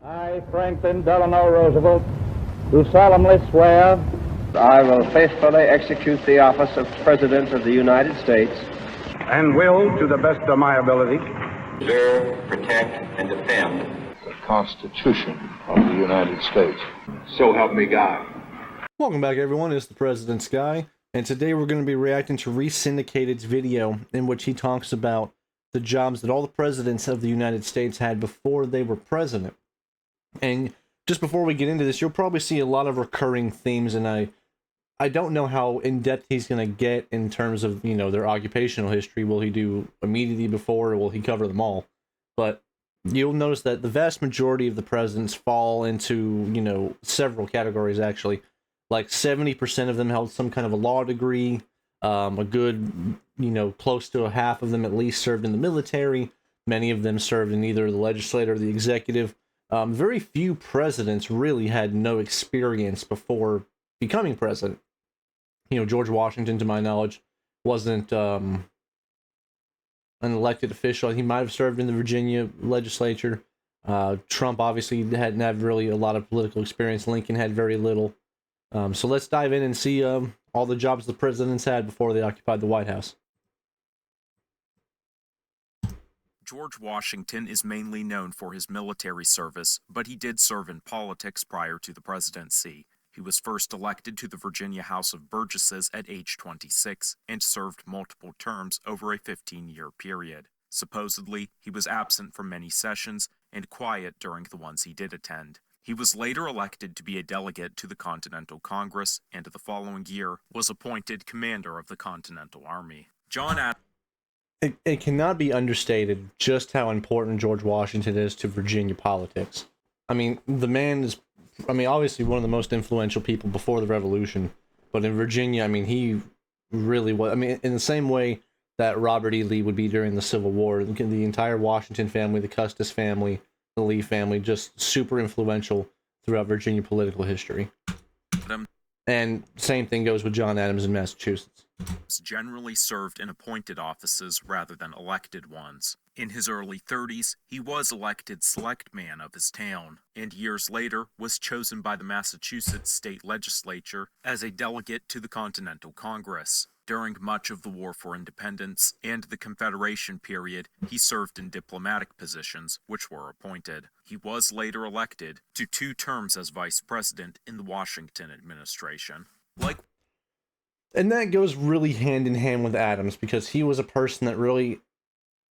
I, Franklin Delano Roosevelt, do solemnly swear I will faithfully execute the office of President of the United States and will, to the best of my ability, preserve, protect, and defend the Constitution of the United States. So help me God. Welcome back, everyone. It's the President's Guy, and today we're going to be reacting to Resyndicated's video in which he talks about the jobs that all the presidents of the United States had before they were president. And just before we get into this, you'll probably see a lot of recurring themes, and I don't know how in-depth he's going to get in terms of, you know, their occupational history. Will he do immediately before, or will he cover them all? But you'll notice that the vast majority of the presidents fall into, you know, several categories, actually. Like 70% of them held some kind of a law degree. A good, you know, close to a half of them at least served in the military. Many of them served in either the legislature or the executive. Very few presidents really had no experience before becoming president. You know, George Washington, to my knowledge, wasn't an elected official. He might have served in the Virginia legislature. Trump obviously hadn't had really a lot of political experience. Lincoln had very little. So let's dive in and see all the jobs the presidents had before they occupied the White House. George Washington is mainly known for his military service, but he did serve in politics prior to the presidency. He was first elected to the Virginia House of Burgesses at age 26 and served multiple terms over a 15-year period. Supposedly, he was absent from many sessions and quiet during the ones he did attend. He was later elected to be a delegate to the Continental Congress, and the following year was appointed commander of the Continental Army. It cannot be understated just how important George Washington is to Virginia politics. I mean, the man is, obviously one of the most influential people before the Revolution, but in Virginia, he really was. In the same way that Robert E. Lee would be during the Civil War, the entire Washington family, the Custis family, the Lee family, just super influential throughout Virginia political history. And same thing goes with John Adams in Massachusetts. Generally served in appointed offices rather than elected ones. In his early 30s, he was elected select man of his town, and years later was chosen by the Massachusetts state legislature as a delegate to the Continental Congress. During much of the War for Independence and the Confederation period, he served in diplomatic positions, which were appointed. He was later elected to 2 terms as vice president in the Washington administration. And that goes really hand in hand with Adams, because he was a person that really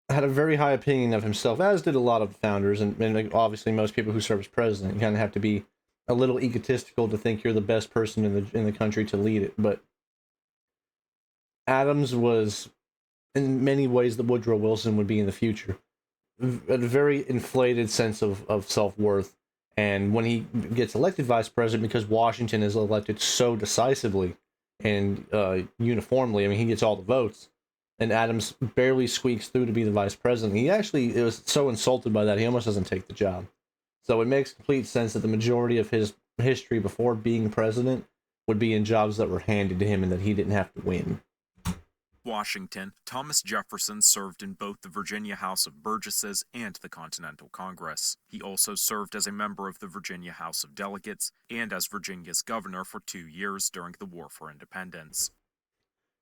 had a very high opinion of himself, as did a lot of founders, and obviously most people who serve as president. You kind of have to be a little egotistical to think you're the best person in the country to lead it. But Adams was, in many ways, the Woodrow Wilson would be in the future. A very inflated sense of self-worth. And when he gets elected vice president, because Washington is elected so decisively and uniformly, he gets all the votes, and Adams barely squeaks through to be the vice president. He actually was so insulted by that, he almost doesn't take the job. So it makes complete sense that the majority of his history before being president would be in jobs that were handed to him and that he didn't have to win. Washington, Thomas Jefferson served in both the Virginia House of Burgesses and the Continental Congress. He also served as a member of the Virginia House of Delegates and as Virginia's governor for 2 years during the War for Independence,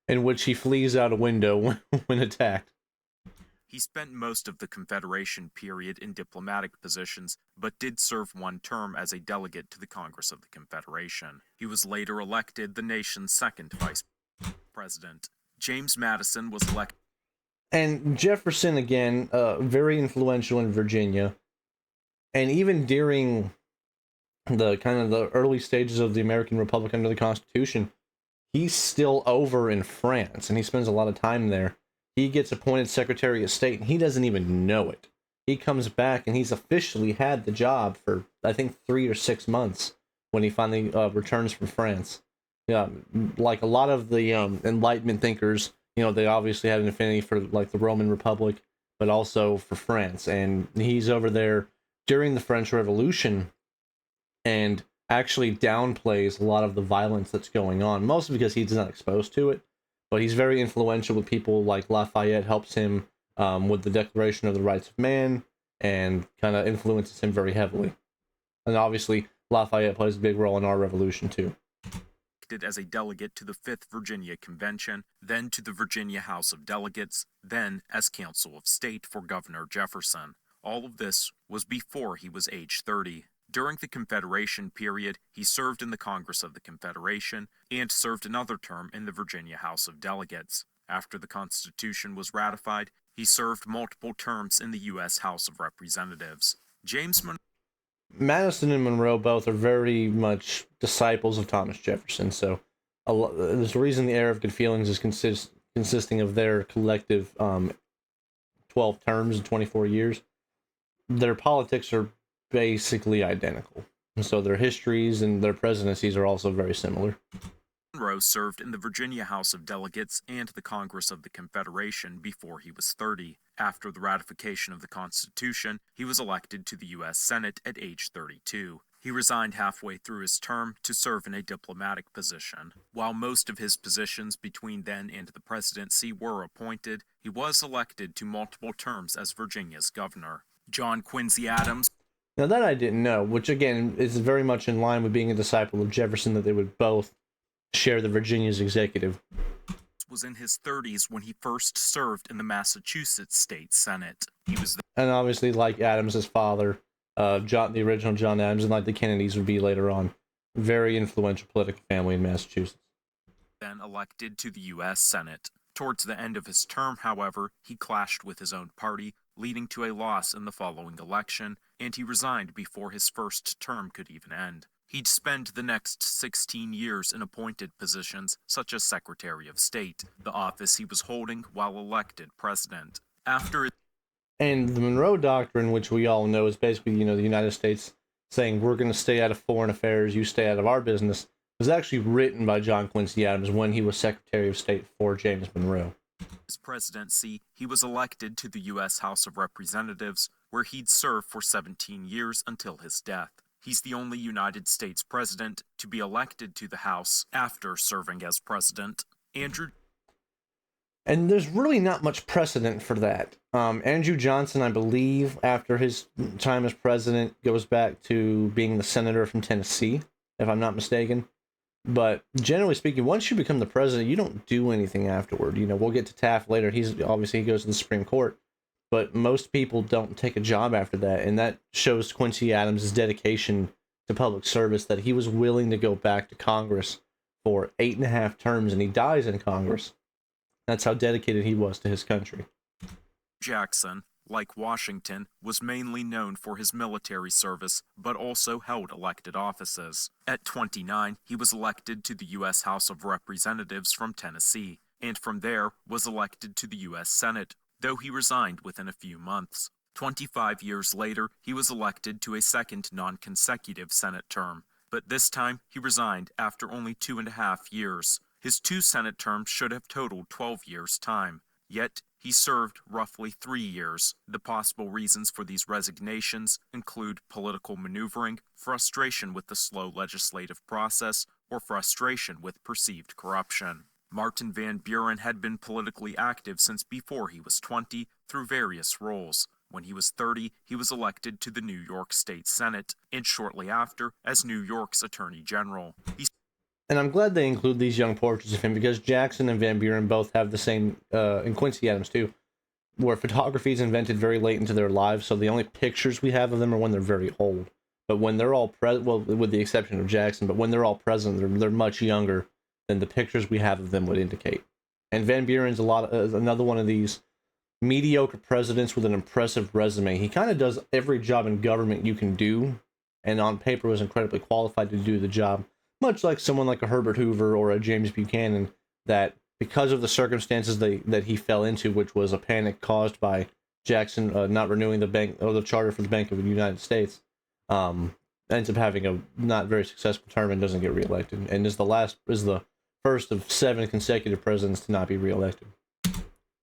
in which he flees out a window when attacked. He spent most of the Confederation period in diplomatic positions, but did serve 1 term as a delegate to the Congress of the Confederation. He was later elected the nation's 2nd vice president. James Madison was elected. And Jefferson, again, very influential in Virginia. And even during the kind of the early stages of the American Republic under the Constitution, he's still over in France, and he spends a lot of time there. He gets appointed Secretary of State, and he doesn't even know it. He comes back, and he's officially had the job for, I think, 3 or 6 months when he finally returns from France. Yeah, like a lot of the Enlightenment thinkers, they obviously had an affinity for like the Roman Republic, but also for France. And he's over there during the French Revolution and actually downplays a lot of the violence that's going on, mostly because he's not exposed to it. But he's very influential with people like Lafayette, helps him with the Declaration of the Rights of Man, and kind of influences him very heavily. And obviously, Lafayette plays a big role in our revolution, too. As a delegate to the 5th Virginia Convention, then to the Virginia House of Delegates, then as Counsel of State for Governor Jefferson. All of this was before he was age 30. During the Confederation period, he served in the Congress of the Confederation and served another term in the Virginia House of Delegates. After the Constitution was ratified, he served multiple terms in the U.S. House of Representatives. Madison and Monroe both are very much disciples of Thomas Jefferson, so there's a reason the Era of Good Feelings is consisting of their collective 12 terms and 24 years. Their politics are basically identical, so their histories and their presidencies are also very similar. Monroe served in the Virginia House of Delegates and the Congress of the Confederation before he was 30. After the ratification of the Constitution, he was elected to the U.S. Senate at age 32. He resigned halfway through his term to serve in a diplomatic position. While most of his positions between then and the presidency were appointed, he was elected to multiple terms as Virginia's governor. John Quincy Adams. Now that I didn't know, which again is very much in line with being a disciple of Jefferson, that they would both share the Virginia's executive. Was in his 30s when he first served in the Massachusetts State Senate. And obviously, like Adams' father, the original John Adams, and like the Kennedys would be later on, very influential political family in Massachusetts. Then elected to the U.S. Senate. Towards the end of his term, however, he clashed with his own party, leading to a loss in the following election, and he resigned before his first term could even end. He'd spend the next 16 years in appointed positions such as Secretary of State, the office he was holding while elected president. And the Monroe Doctrine, which we all know is basically, the United States saying we're going to stay out of foreign affairs, you stay out of our business, was actually written by John Quincy Adams when he was Secretary of State for James Monroe. His presidency, he was elected to the U.S. House of Representatives, where he'd serve for 17 years until his death. He's the only United States president to be elected to the House after serving as president. And there's really not much precedent for that. Andrew Johnson, I believe, after his time as president, goes back to being the senator from Tennessee, if I'm not mistaken. But generally speaking, once you become the president, you don't do anything afterward. We'll get to Taft later. He goes to the Supreme Court. But most people don't take a job after that, and that shows Quincy Adams' dedication to public service, that he was willing to go back to Congress for 8.5 terms, and he dies in Congress. That's how dedicated he was to his country. Jackson, like Washington, was mainly known for his military service, but also held elected offices. At 29, he was elected to the U.S. House of Representatives from Tennessee, and from there was elected to the U.S. Senate, though he resigned within a few months. 25 years later, he was elected to a second non-consecutive Senate term, but this time he resigned after only 2.5 years. His 2 Senate terms should have totaled 12 years' time, yet he served roughly 3 years. The possible reasons for these resignations include political maneuvering, frustration with the slow legislative process, or frustration with perceived corruption. Martin Van Buren had been politically active since before he was 20 through various roles. When he was 30, he was elected to the New York State Senate, and shortly after, as New York's Attorney General. And I'm glad they include these young portraits of him, because Jackson and Van Buren both have the same, and Quincy Adams too, where photography is invented very late into their lives, so the only pictures we have of them are when they're very old. But when they're all with the exception of Jackson, but when they're all present, they're much younger than the pictures we have of them would indicate. And Van Buren's another one of these mediocre presidents with an impressive resume. He kind of does every job in government you can do, and on paper was incredibly qualified to do the job, much like someone like a Herbert Hoover or a James Buchanan, that because of the circumstances that he fell into, which was a panic caused by Jackson not renewing the charter for the Bank of the United States, ends up having a not very successful term and doesn't get reelected, and is the first of 7 consecutive presidents to not be reelected.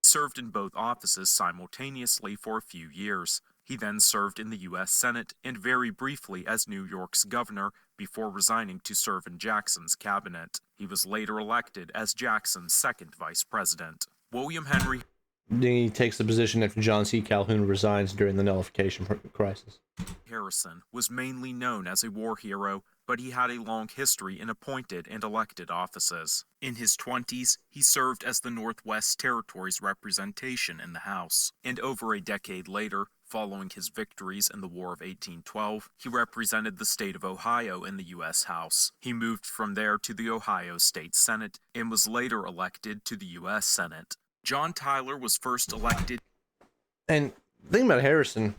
Served in both offices simultaneously for a few years. He then served in the U.S. Senate and very briefly as New York's governor before resigning to serve in Jackson's cabinet. He was later elected as Jackson's second vice president. William Henry he takes the position after John C. Calhoun resigns during the nullification crisis. Harrison was mainly known as a war hero, but he had a long history in appointed and elected offices. In his 20s, he served as the Northwest Territories representation in the House, and over a decade later, following his victories in the War of 1812, he represented the state of Ohio in the U.S. House. He moved from there to the Ohio State Senate and was later elected to the U.S. Senate. John Tyler was first elected. And the thing about Harrison,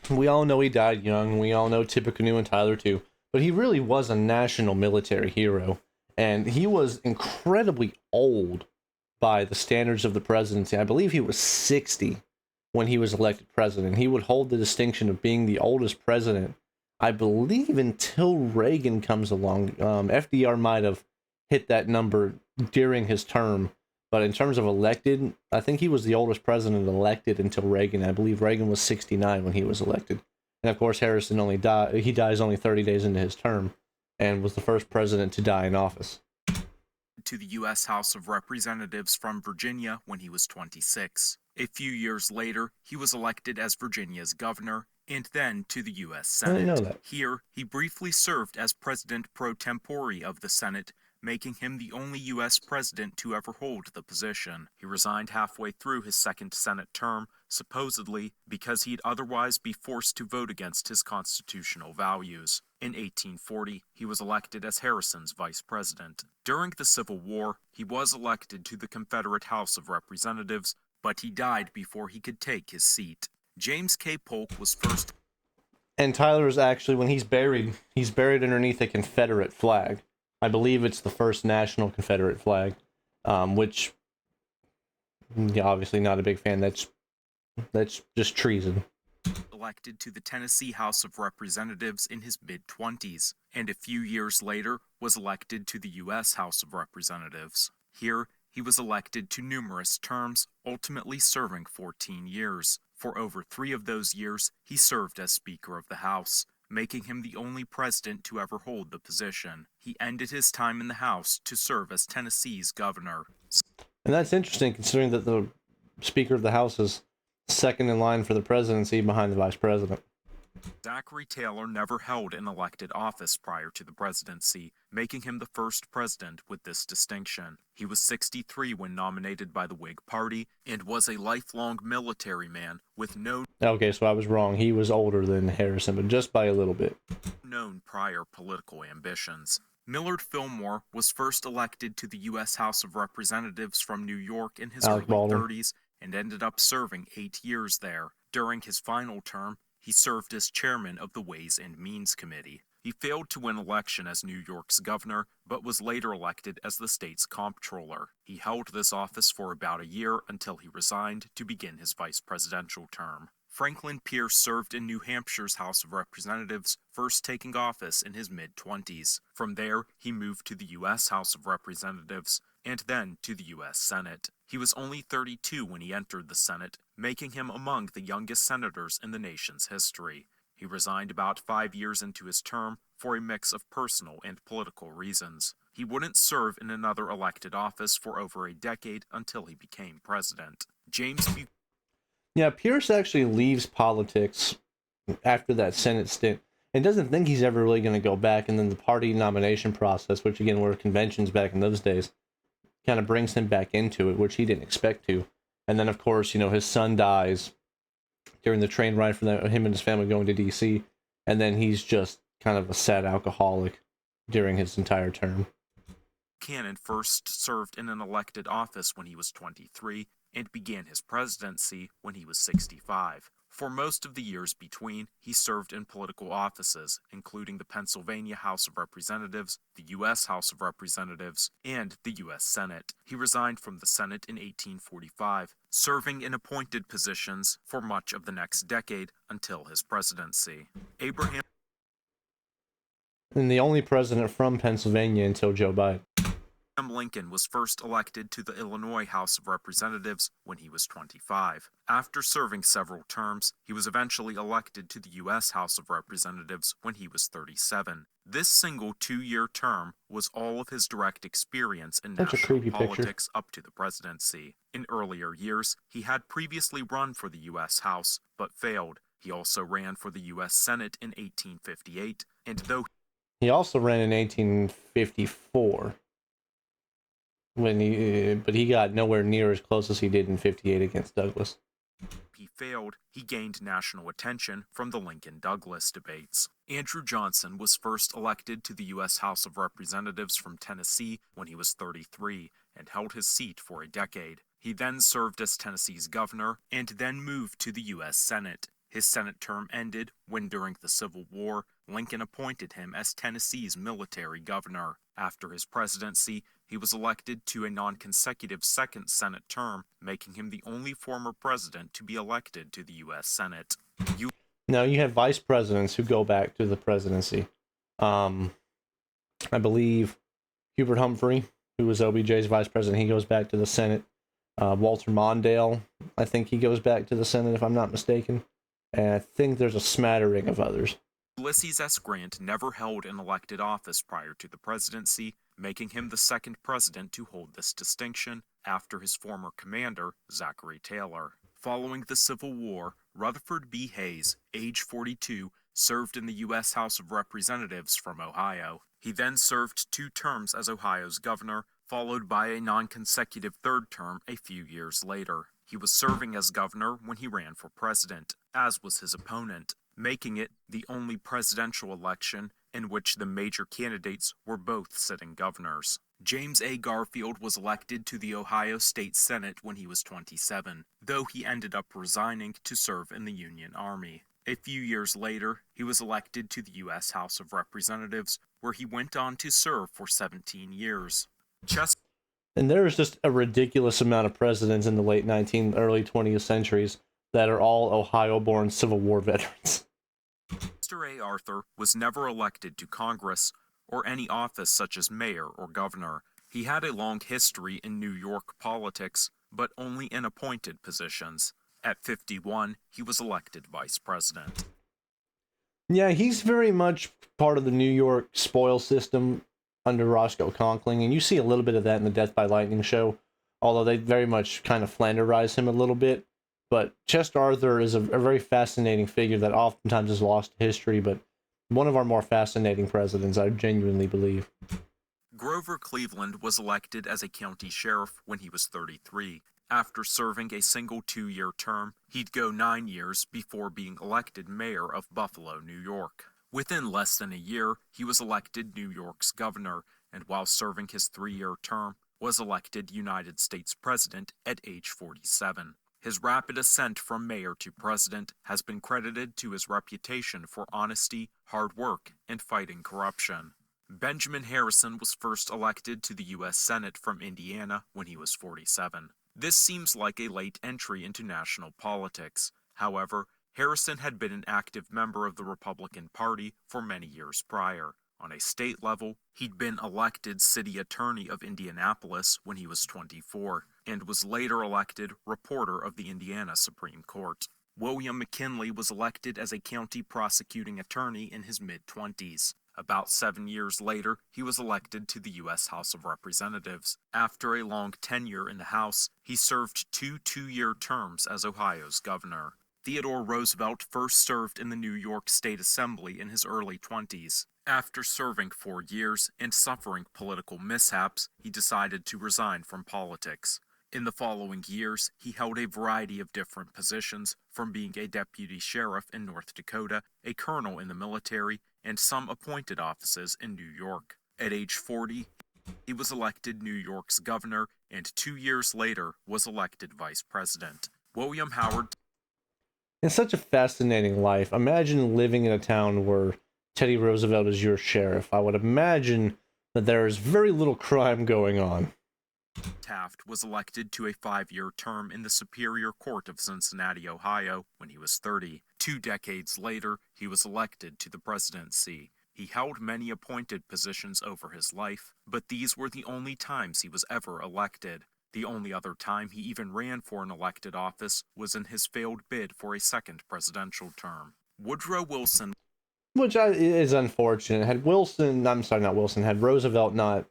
we all know he died young. We all know Tippecanoe and Tyler too. But he really was a national military hero. And he was incredibly old by the standards of the presidency. I believe he was 60 when he was elected president. He would hold the distinction of being the oldest president, I believe, until Reagan comes along. FDR might have hit that number during his term. But in terms of elected, I think he was the oldest president elected until Reagan. I believe Reagan was 69 when he was elected. And of course, Harrison dies only 30 days into his term and was the first president to die in office. To the U.S. House of Representatives from Virginia when he was 26. A few years later, he was elected as Virginia's governor and then to the U.S. Senate. I didn't know that. Here, he briefly served as president pro tempore of the Senate, making him the only U.S. president to ever hold the position. He resigned halfway through his second Senate term, supposedly because he'd otherwise be forced to vote against his constitutional values. In 1840, he was elected as Harrison's vice president. During the Civil War, he was elected to the Confederate House of Representatives, but he died before he could take his seat. James K. Polk was first. And Tyler is actually, when he's buried underneath a Confederate flag. I believe it's the first national Confederate flag, which, yeah, obviously not a big fan. That's just treason. Elected to the Tennessee House of Representatives in his mid-20s, and a few years later was elected to the U.S. House of Representatives. Here, he was elected to numerous terms, ultimately serving 14 years. For over 3 of those years, he served as Speaker of the House, making him the only president to ever hold the position. He ended his time in the House to serve as Tennessee's governor. And that's interesting, considering that the Speaker of the House is second in line for the presidency behind the vice president. Zachary Taylor never held an elected office prior to the presidency, making him the first president with this distinction. He was 63 when nominated by the Whig Party and was a lifelong military man with no... Okay, so I was wrong. He was older than Harrison, but just by a little bit. ...known prior political ambitions. Millard Fillmore was first elected to the U.S. House of Representatives from New York in his early 30s and ended up serving 8 years there. During his final term, he served as chairman of the Ways and Means Committee. He failed to win election as New York's governor, but was later elected as the state's comptroller. He held this office for about a year until he resigned to begin his vice presidential term. Franklin Pierce served in New Hampshire's House of Representatives, first taking office in his mid-20s. From there, he moved to the U.S. House of Representatives, and then to the U.S. Senate. He was only 32 when he entered the Senate, making him among the youngest senators in the nation's history. He resigned about 5 years into his term for a mix of personal and political reasons. He wouldn't serve in another elected office for over a decade until he became president. Yeah, Pierce actually leaves politics after that Senate stint and doesn't think he's ever really going to go back. And then the party nomination process, which again were conventions back in those days, kind of brings him back into it, which he didn't expect to. And then, of course, you know, his son dies during the train ride for him and his family going to D.C., and then he's just kind of a sad alcoholic during his entire term. Buchanan first served in an elected office when he was 23 and began his presidency when he was 65. For most of the years between, he served in political offices, including the Pennsylvania House of Representatives, the U.S. House of Representatives, and the U.S. Senate. He resigned from the Senate in 1845, serving in appointed positions for much of the next decade until his presidency. And the only president from Pennsylvania until Joe Biden. Abraham Lincoln was first elected to the Illinois House of Representatives when he was 25. After serving several terms, he was eventually elected to the U.S. House of Representatives when he was 37. This single 2-year term was all of his direct experience in national politics up to the presidency. In earlier years, he had previously run for the U.S. House, but failed. He also ran for the U.S. Senate in 1858, and though he also ran in 1854. But he got nowhere near as close as he did in 58 against Douglas. He failed, he gained national attention from the Lincoln-Douglas debates. Andrew Johnson was first elected to the U.S. House of Representatives from Tennessee when he was 33 and held his seat for a decade. He then served as Tennessee's governor and then moved to the U.S. Senate. His Senate term ended when, during the Civil War, Lincoln appointed him as Tennessee's military governor. After his presidency, he was elected to a non-consecutive second Senate term, making him the only former president to be elected to the U.S. Senate. Now, you have vice presidents who go back to the presidency. I believe Hubert Humphrey, who was OBJ's vice president, he goes back to the Senate. Walter Mondale, I think he goes back to the Senate, if I'm not mistaken. And I think there's a smattering of others. Ulysses S. Grant never held an elected office prior to the presidency, making him the second president to hold this distinction after his former commander, Zachary Taylor. Following the Civil War, Rutherford B. Hayes, age 42, served in the U.S. House of Representatives from Ohio. He then served 2 terms as Ohio's governor, followed by a non-consecutive third term a few years later. He was serving as governor when he ran for president, as was his opponent, making it the only presidential election in which the major candidates were both sitting governors. James A. Garfield was elected to the Ohio State Senate when he was 27, though he ended up resigning to serve in the Union Army. A few years later, he was elected to the U.S. House of Representatives, where he went on to serve for 17 years. And there's just a ridiculous amount of presidents in the late 19th, early 20th centuries that are all Ohio-born Civil War veterans. Chester A. Arthur was never elected to Congress or any office such as mayor or governor. He had a long history in New York politics, but only in appointed positions. At 51, he was elected vice president. Yeah, he's very much part of the New York spoil system under Roscoe Conkling, and you see a little bit of that in the Death by Lightning show, although they very much kind of Flanderize him a little bit. But Chester Arthur is a very fascinating figure that oftentimes is lost to history, but one of our more fascinating presidents, I genuinely believe. Grover Cleveland was elected as a county sheriff when he was 33. After serving a single 2-year term, he'd go 9 years before being elected mayor of Buffalo, New York. Within less than a year, he was elected New York's governor, and while serving his 3-year term, was elected United States President at age 47. His rapid ascent from mayor to president has been credited to his reputation for honesty, hard work, and fighting corruption. Benjamin Harrison was first elected to the U.S. Senate from Indiana when he was 47. This seems like a late entry into national politics. However, Harrison had been an active member of the Republican Party for many years prior. On a state level, he'd been elected city attorney of Indianapolis when he was 24, and was later elected reporter of the Indiana Supreme Court. William McKinley was elected as a county prosecuting attorney in his mid-20s. About 7 years later, he was elected to the U.S. House of Representatives. After a long tenure in the House, he served 2 2-year terms as Ohio's governor. Theodore Roosevelt first served in the New York State Assembly in his early 20s. After serving 4 years and suffering political mishaps, he decided to resign from politics. In the following years, he held a variety of different positions, from being a deputy sheriff in North Dakota, a colonel in the military, and some appointed offices in New York. At age 40, he was elected New York's governor, and 2 years later was elected vice president. William Howard. It's such a fascinating life. Imagine living in a town where Teddy Roosevelt is your sheriff. I would imagine that there is very little crime going on. Taft was elected to a 5-year term in the Superior Court of Cincinnati, Ohio, when he was 30. 2 decades later, he was elected to the presidency. He held many appointed positions over his life, but these were the only times he was ever elected. The only other time he even ran for an elected office was in his failed bid for a second presidential term. Woodrow Wilson, which is unfortunate. Had Roosevelt not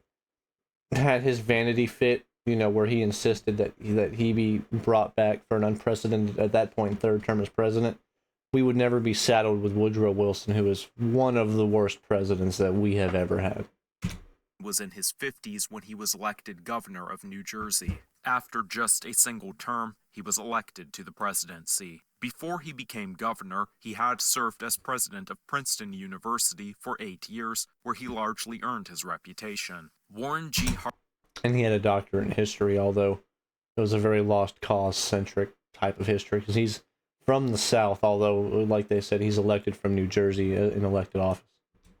had his vanity fit, where he insisted that he be brought back for an unprecedented, at that point, third term as president, we would never be saddled with Woodrow Wilson, who is one of the worst presidents that we have ever had. Was in his 50s when he was elected governor of New Jersey. After just a single term, he was elected to the presidency. Before he became governor, he had served as president of Princeton University for 8 years, where he largely earned his reputation. Warren G. And he had a doctorate in history, although it was a very lost cause-centric type of history, because he's from the South, although, like they said, he's elected from New Jersey in elected office.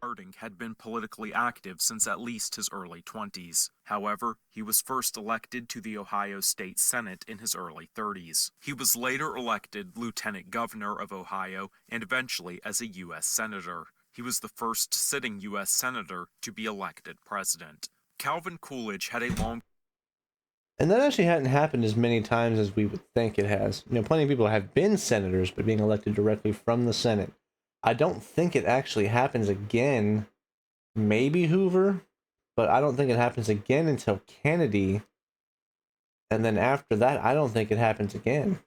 Harding had been politically active since at least his early 20s. However, he was first elected to the Ohio State Senate in his early 30s. He was later elected lieutenant governor of Ohio and eventually as a U.S. senator. He was the first sitting U.S. senator to be elected president. Calvin Coolidge had a long... And that actually hadn't happened as many times as we would think it has. Plenty of people have been senators, but being elected directly from the Senate. I don't think it actually happens again. Maybe Hoover, but I don't think it happens again until Kennedy. And then after that, I don't think it happens again.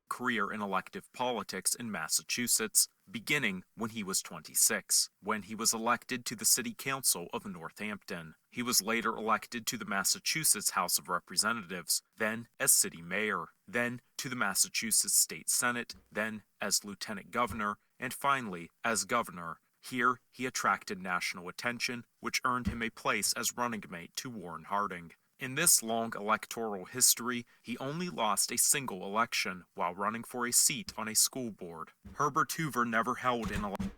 Career in elective politics in Massachusetts, beginning when he was 26, when he was elected to the City Council of Northampton. He was later elected to the Massachusetts House of Representatives, then as city mayor, then to the Massachusetts State Senate, then as lieutenant governor, and finally as governor. Here, he attracted national attention, which earned him a place as running mate to Warren Harding. In this long electoral history, he only lost a single election while running for a seat on a school board. Herbert Hoover never held an election.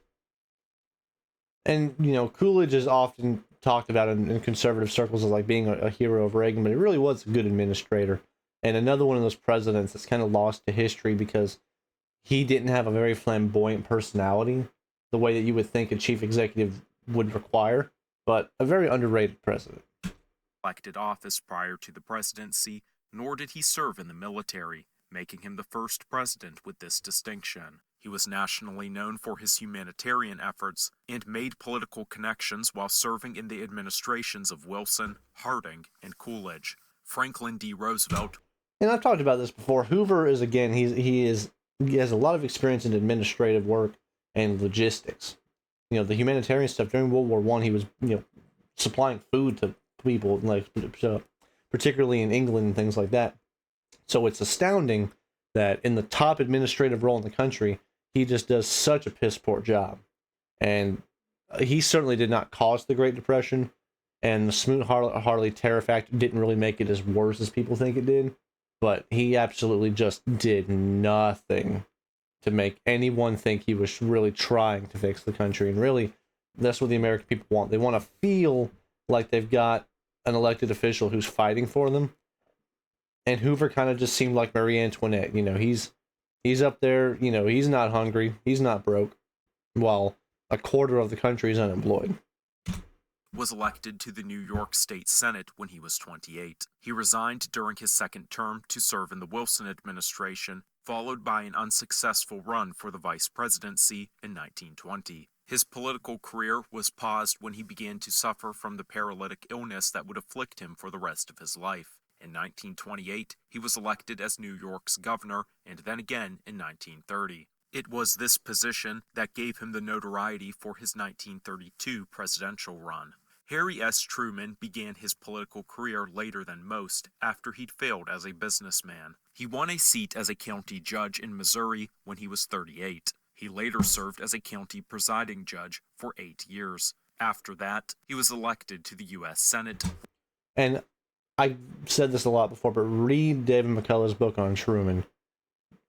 And, Coolidge is often talked about in conservative circles as like being a hero of Reagan, but he really was a good administrator. And another one of those presidents that's kind of lost to history because he didn't have a very flamboyant personality, the way that you would think a chief executive would require, but a very underrated president. Elected office prior to the presidency, nor did he serve in the military, making him the first president with this distinction. He was nationally known for his humanitarian efforts and made political connections while serving in the administrations of Wilson, Harding, and Coolidge. Franklin D. Roosevelt. And I've talked about this before. Hoover is, again, he has a lot of experience in administrative work and logistics. The humanitarian stuff during World War I, he was, supplying food to people, like particularly in England and things like that. So it's astounding that in the top administrative role in the country, he just does such a piss poor job. And he certainly did not cause the Great Depression, and the Smoot-Hawley Tariff Act didn't really make it as worse as people think it did, but he absolutely just did nothing to make anyone think he was really trying to fix the country. And really, that's what the American people want. They want to feel like they've got an elected official who's fighting for them. And Hoover kind of just seemed like Marie Antoinette. He's up there, he's not hungry, he's not broke, while a quarter of the country is unemployed. Was elected to the New York State Senate when he was 28. He resigned during his second term to serve in the Wilson administration, followed by an unsuccessful run for the vice presidency in 1920. His political career was paused when he began to suffer from the paralytic illness that would afflict him for the rest of his life. In 1928, he was elected as New York's governor, and then again in 1930. It was this position that gave him the notoriety for his 1932 presidential run. Harry S. Truman began his political career later than most, after he'd failed as a businessman. He won a seat as a county judge in Missouri when he was 38. He later served as a county presiding judge for 8 years. After that, he was elected to the U.S. Senate. And I said this a lot before, but read David McCullough's book on Truman.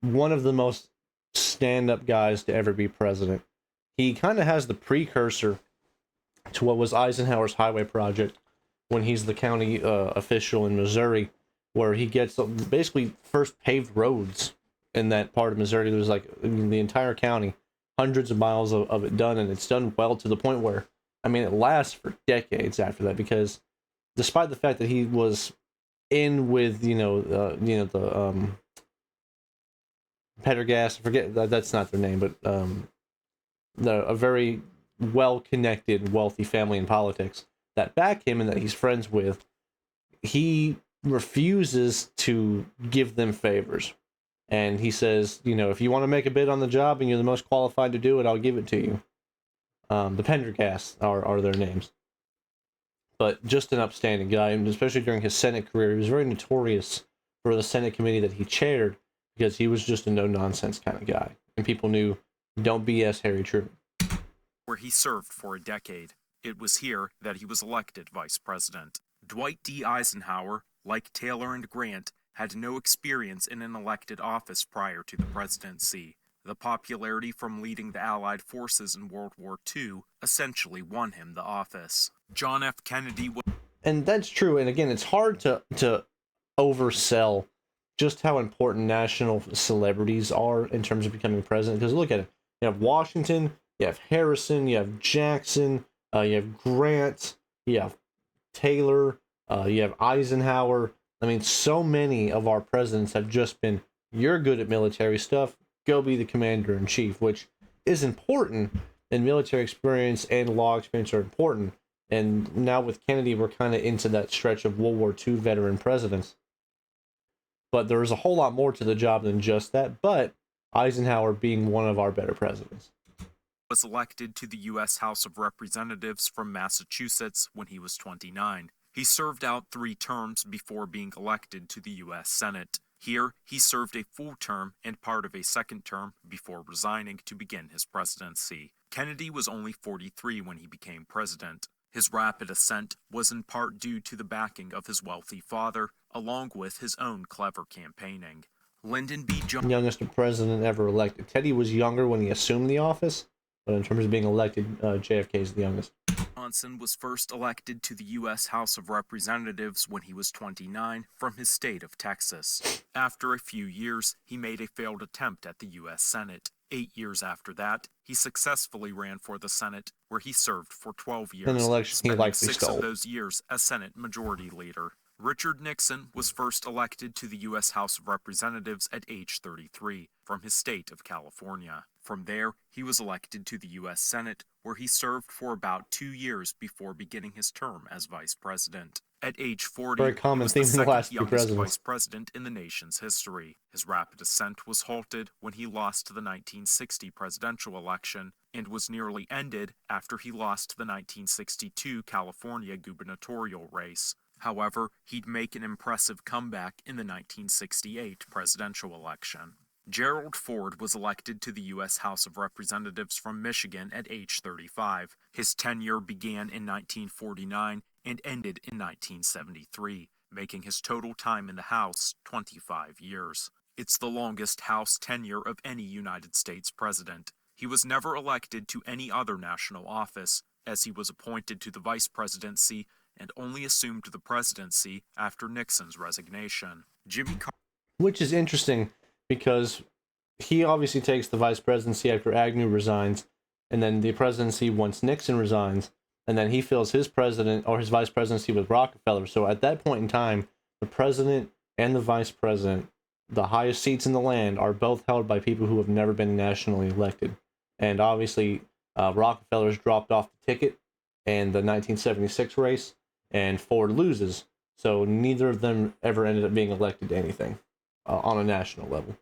One of the most stand-up guys to ever be president. He kind of has the precursor to what was Eisenhower's highway project when he's the county official in Missouri, where he gets basically first paved roads in that part of Missouri. There was like in the entire county hundreds of miles of it done, and it's done well to the point where, I mean, it lasts for decades after that, because despite the fact that he was in with, the Pendergast, I forget, that's not their name, but a very well-connected, wealthy family in politics that back him and that he's friends with, he refuses to give them favors. And he says, if you want to make a bid on the job and you're the most qualified to do it, I'll give it to you. The Pendergasts are their names. But just an upstanding guy, and especially during his Senate career, he was very notorious for the Senate committee that he chaired, because he was just a no-nonsense kind of guy. And people knew, don't BS Harry Truman. Where he served for a decade. It was here that he was elected vice president. Dwight D. Eisenhower, like Taylor and Grant, had no experience in an elected office prior to the presidency. The popularity from leading the Allied forces in World War II essentially won him the office. John F. Kennedy was... And that's true, and again, it's hard to oversell just how important national celebrities are in terms of becoming president, because look at it. You have Washington, you have Harrison, you have Jackson, you have Grant, you have Taylor, you have Eisenhower. I mean, so many of our presidents have just been, you're good at military stuff, go be the commander-in-chief, which is important, and military experience and law experience are important. And now with Kennedy, we're kind of into that stretch of World War II veteran presidents. But there is a whole lot more to the job than just that, but Eisenhower being one of our better presidents. Was elected to the U.S. House of Representatives from Massachusetts when he was 29. He served out 3 terms before being elected to the U.S. Senate. Here, he served a full term and part of a second term before resigning to begin his presidency. Kennedy was only 43 when he became president. His rapid ascent was in part due to the backing of his wealthy father, along with his own clever campaigning. Lyndon B. Johnson, youngest president ever elected. Teddy was younger when he assumed the office, but in terms of being elected, JFK is the youngest. Johnson was first elected to the U.S. House of Representatives when he was 29 from his state of Texas. After a few years, he made a failed attempt at the U.S. Senate. 8 years after that, he successfully ran for the Senate, where he served for 12 years, in an election he likely spending 6 stole. of those years as Senate Majority Leader. Richard Nixon was first elected to the U.S. House of Representatives at age 33 from his state of California. From there, he was elected to the U.S. Senate, where he served for about 2 years before beginning his term as vice president. At age 40, Very common he was theme the in the second last few youngest presidents. vice president in the nation's history. His rapid ascent was halted when he lost the 1960 presidential election and was nearly ended after he lost the 1962 California gubernatorial race. However, he'd make an impressive comeback in the 1968 presidential election. Gerald Ford was elected to the U.S. House of Representatives from Michigan at age 35. His tenure began in 1949 and ended in 1973, making his total time in the House 25 years. It's the longest House tenure of any United States president. He was never elected to any other national office, as he was appointed to the vice presidency and only assumed the presidency after Nixon's resignation. Which is interesting, because he obviously takes the vice presidency after Agnew resigns, and then the presidency once Nixon resigns, and then he fills his president or his vice presidency with Rockefeller. So at that point in time, the president and the vice president, the highest seats in the land, are both held by people who have never been nationally elected. And obviously, Rockefeller's dropped off the ticket in the 1976 race, and Ford loses. So neither of them ever ended up being elected to anything on a national level.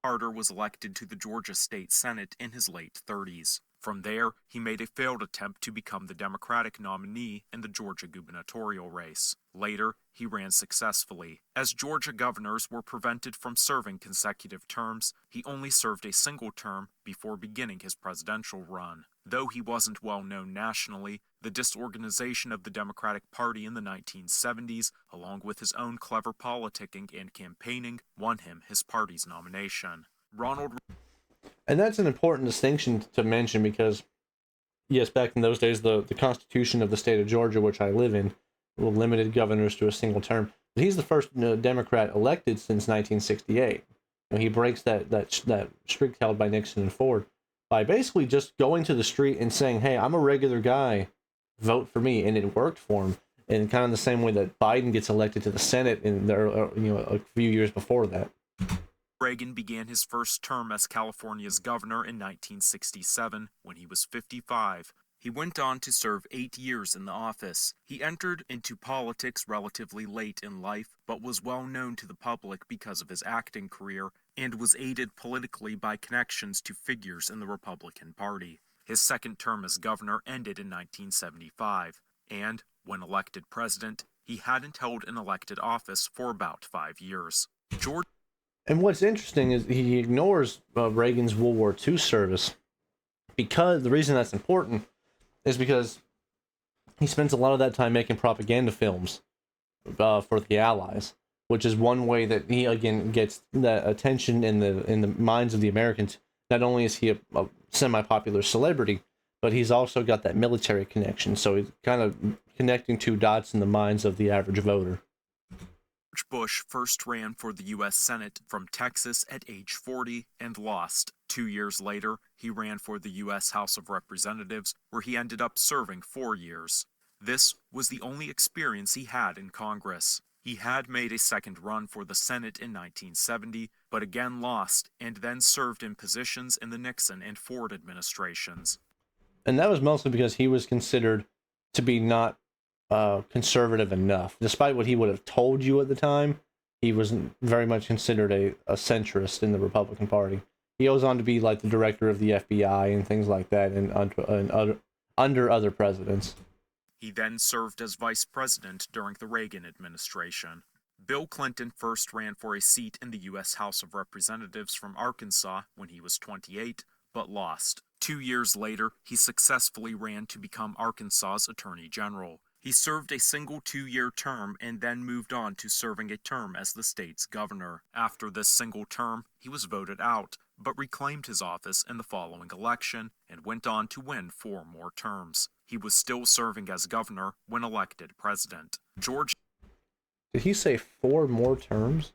Carter was elected to the Georgia State Senate in his late 30s. From there, he made a failed attempt to become the Democratic nominee in the Georgia gubernatorial race. Later, he ran successfully. As Georgia governors were prevented from serving consecutive terms, he only served a single term before beginning his presidential run. Though he wasn't well known nationally, the disorganization of the Democratic Party in the 1970s, along with his own clever politicking and campaigning, won him his party's nomination. And that's an important distinction to mention, because, yes, back in those days, the Constitution of the state of Georgia, which I live in, limited governors to a single term. But he's the first Democrat elected since 1968. He breaks that streak held by Nixon and Ford. by basically just going to the street and saying, hey, I'm a regular guy, vote for me. And it worked for him. And kind of the same way that Biden gets elected to the Senate in there, a few years before that. Reagan began his first term as California's governor in 1967 when he was 55. He went on to serve 8 years in the office. He entered into politics relatively late in life, but was well known to the public because of his acting career and was aided politically by connections to figures in the Republican Party. His second term as governor ended in 1975, and, when elected president, he hadn't held an elected office for about 5 years. And what's interesting is he ignores Reagan's World War II service, because the reason that's important is because he spends a lot of that time making propaganda films for the Allies, which is one way that he again gets that attention in the minds of the Americans. Not only is he a semi-popular celebrity, but he's also got that military connection. So he's kind of connecting two dots in the minds of the average voter. George Bush first ran for the U.S. Senate from Texas at age 40 and lost. 2 years later, he ran for the U.S. House of Representatives, where he ended up serving 4 years. This was the only experience he had in Congress. He had made a second run for the Senate in 1970, but again lost, and then served in positions in the Nixon and Ford administrations. And that was mostly because he was considered to be not conservative enough. Despite what he would have told you at the time, he was very much considered a centrist in the Republican Party. He goes on to be like the director of the FBI and things like that, and under other presidents. He then served as vice president during the Reagan administration. Bill Clinton first ran for a seat in the U.S. House of Representatives from Arkansas when he was 28, but lost. 2 years later, he successfully ran to become Arkansas's Attorney General. He served a single 2-year term and then moved on to serving a term as the state's governor. After this single term, he was voted out, but reclaimed his office in the following election and went on to win 4 more terms. He was still serving as governor when elected president. Did he say 4 more terms?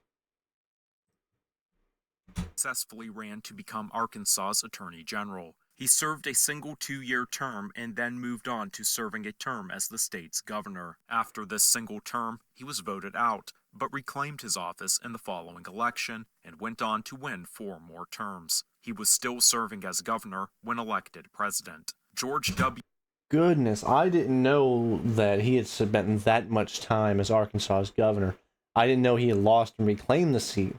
Successfully ran to become Arkansas's Attorney General. He served a single 2-year term and then moved on to serving a term as the state's governor. After this single term, he was voted out, but reclaimed his office in the following election and went on to win 4 more terms. He was still serving as governor when elected president. George W. Goodness, I didn't know that he had spent that much time as Arkansas's governor. I didn't know he had lost and reclaimed the seat.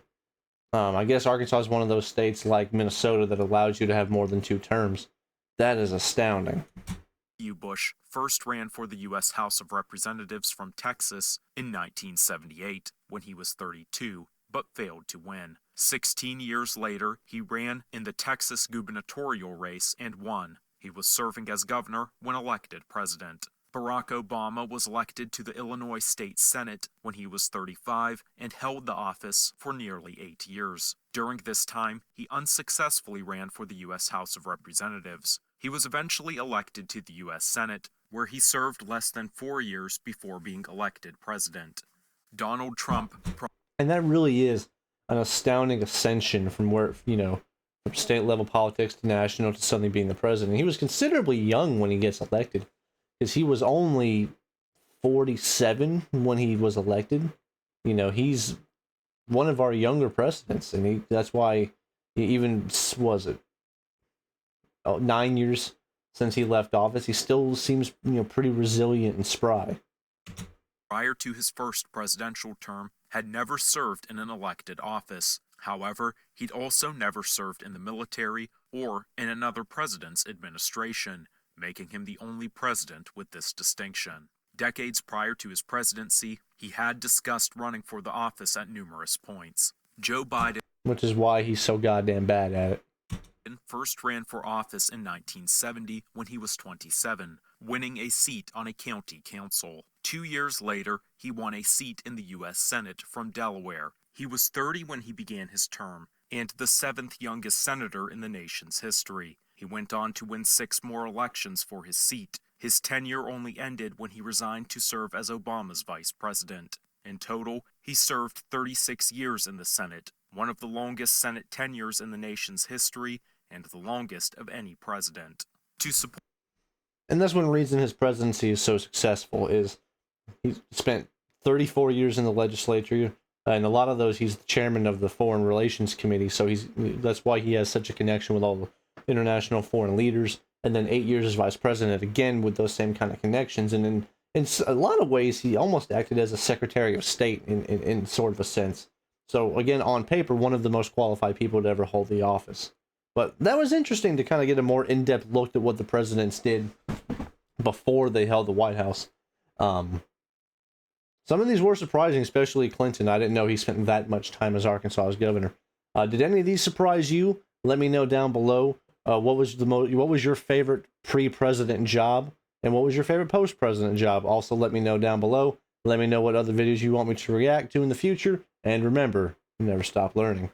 I guess Arkansas is one of those states like Minnesota that allows you to have more than 2 terms. That is astounding. Bush first ran for the U.S. House of Representatives from Texas in 1978 when he was 32, but failed to win. 16 years later, he ran in the Texas gubernatorial race and won. He was serving as governor when elected president. Barack Obama was elected to the Illinois State Senate when he was 35 and held the office for nearly 8 years. During this time, he unsuccessfully ran for the U.S. House of Representatives. He was eventually elected to the U.S. Senate, where he served less than 4 years before being elected president. Donald Trump. And that really is an astounding ascension from where, from state level politics to national to suddenly being the president. He was considerably young when he gets elected, because he was only 47 when he was elected. He's one of our younger presidents, and that's why he even, 9 years since he left office, he still seems, pretty resilient and spry. Prior to his first presidential term, had never served in an elected office. However, he'd also never served in the military or in another president's administration, making him the only president with this distinction. Decades prior to his presidency, he had discussed running for the office at numerous points. Joe Biden, which is why he's so goddamn bad at it, first ran for office in 1970 when he was 27, winning a seat on a county council. 2 years later, he won a seat in the U.S. Senate from Delaware. He was 30 when he began his term, and the 7th youngest senator in the nation's history. He went on to win 6 more elections for his seat. His tenure only ended when he resigned to serve as Obama's vice president. In total, he served 36 years in the Senate, one of the longest Senate tenures in the nation's history, and the longest of any president. To support And that's one reason his presidency is so successful, is he spent 34 years in the legislature, and a lot of those he's the chairman of the Foreign Relations Committee, so that's why he has such a connection with all the international foreign leaders, and then 8 years as vice president, again with those same kind of connections, and in a lot of ways he almost acted as a secretary of state in sort of a sense. So again, on paper, one of the most qualified people to ever hold the office. But that was interesting to kind of get a more in-depth look at what the presidents did before they held the White House. Some of these were surprising, especially Clinton. I didn't know he spent that much time as Arkansas's governor. Did any of these surprise you? Let me know down below. What was your favorite pre-president job, and what was your favorite post-president job? Also, let me know down below. Let me know what other videos you want me to react to in the future. And remember, never stop learning.